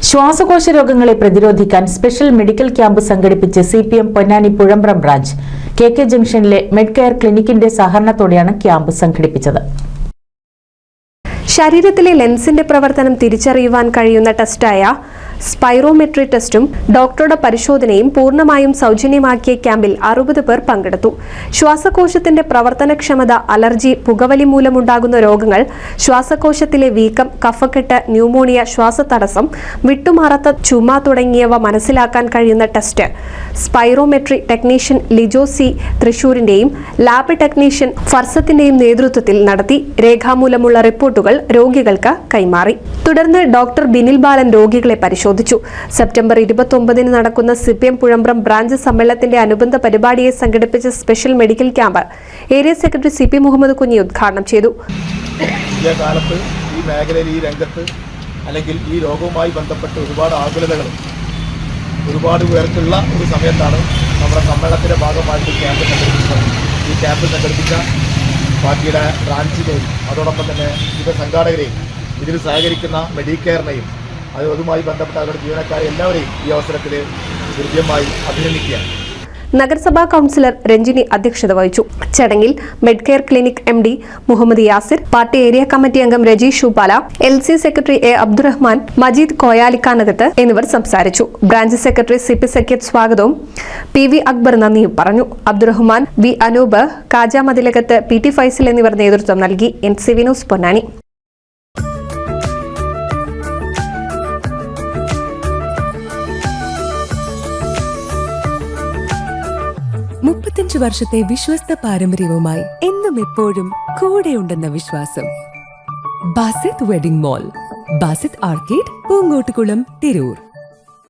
ശ്വാസകോശ രോഗങ്ങളെ പ്രതിരോധിക്കാൻ സ്പെഷ്യൽ മെഡിക്കൽ ക്യാമ്പ് സംഘടിപ്പിച്ച് CPM Ponnani Puzhambram branch KK ജംഗ്ഷനിലെ മെഡ്കെയർ ക്ലിനിക്കിന്റെ സഹകരണത്തോടെയാണ് ക്യാമ്പ് സംഘടിപ്പിച്ചത്. ശരീരത്തിലെ ലെൻസിന്റെ പ്രവർത്തനം തിരിച്ചറിയുവാൻ കഴിയുന്ന ടെസ്റ്റായ സ്പൈറോമെട്രി ടെസ്റ്റും ഡോക്ടറുടെ പരിശോധനയും പൂർണ്ണമായും സൗജന്യമാക്കിയ ക്യാമ്പിൽ 60 പേർ പങ്കെടുത്തു. ശ്വാസകോശത്തിന്റെ പ്രവർത്തനക്ഷമത, അലർജി, പുകവലി മൂലമുണ്ടാകുന്ന രോഗങ്ങൾ, ശ്വാസകോശത്തിലെ വീക്കം, കഫക്കെട്ട്, ന്യൂമോണിയ, ശ്വാസതടസ്സം, വിട്ടുമാറാത്ത ചുമ തുടങ്ങിയവ മനസ്സിലാക്കാൻ കഴിയുന്ന test spirometry technician Lijo C തൃശൂരിന്റെയും ലാബ് ടെക്നീഷ്യൻ ഫർസത്തിന്റെയും നേതൃത്വത്തിൽ നടത്തി. രേഖാമൂലമുള്ള റിപ്പോർട്ടുകൾ രോഗികൾക്ക് കൈമാറി. തുടർന്ന് ഡോക്ടർ ബിനിൽ ബാലൻ രോഗികളെ പരിശോധിച്ചു. സെപ്റ്റംബർ 29 നടക്കുന്ന CPM പുഴമ്പ്രം ബ്രാഞ്ച് സമ്മേളനത്തിന്റെ അനുബന്ധ പരിപാടിയെ സംഘടിപ്പിച്ച special medical camp area secretary CP Muhammad Kunhi ഉദ്ഘാടനം ചെയ്തു. ഈ കാലത്ത് ഈ മേഖലയിൽ, ഈ രംഗത്ത് അല്ലെങ്കിൽ ഈ രോഗവുമായി ബന്ധപ്പെട്ട് ഒരുപാട് ആകുലതകളും ഒരുപാട് പേർക്കുള്ള ഒരു സമയത്താണ് നമ്മുടെ സമ്മേളനത്തിന്റെ ഭാഗമായിട്ട് ക്യാമ്പ് സംഘടിപ്പിച്ചത്. ഈ ക്യാമ്പ് സംഘടിപ്പിച്ച പാർട്ടിയുടെ ബ്രാഞ്ചിനെയും അതോടൊപ്പം തന്നെ വിവിധ സംഘാടകരെയും ഇതിൽ സഹകരിക്കുന്ന മെഡിക്കെയറിനെയും അതുമായി ബന്ധപ്പെട്ട അവരുടെ ജീവനക്കാരെ എല്ലാവരെയും ഈ അവസരത്തിൽ ഹൃദ്യമായി അഭിനന്ദിക്കുകയാണ്. നഗരസഭാ കൗൺസിലർ രഞ്ജിനി അധ്യക്ഷത വഹിച്ചു. ചടങ്ങിൽ Medcare clinic MD Muhammad Yasir, party area committee അംഗം Rajeesh Shoopala, LC secretary A Abdurahman, Majeed Koyalikkanakath എന്നിവർ സംസാരിച്ചു. ബ്രാഞ്ച് സെക്രട്ടറി CP സക്കീർ സ്വാഗതവും PV അക്ബർ നന്ദിയും പറഞ്ഞു. അബ്ദുറഹ്മാൻ, V അനൂപ്, കാജ മതിലകത്ത്, PT ഫൈസൽ എന്നിവർ നേതൃത്വം നൽകി. NCV news Ponnani. 35 വർഷത്തെ വിശ്വസ്ത പാരമ്പര്യവുമായി എന്നും എപ്പോഴും കൂടെയുണ്ടെന്ന വിശ്വാസം. Basith wedding mall, Basith arcade, Poongottukulam, Tirur.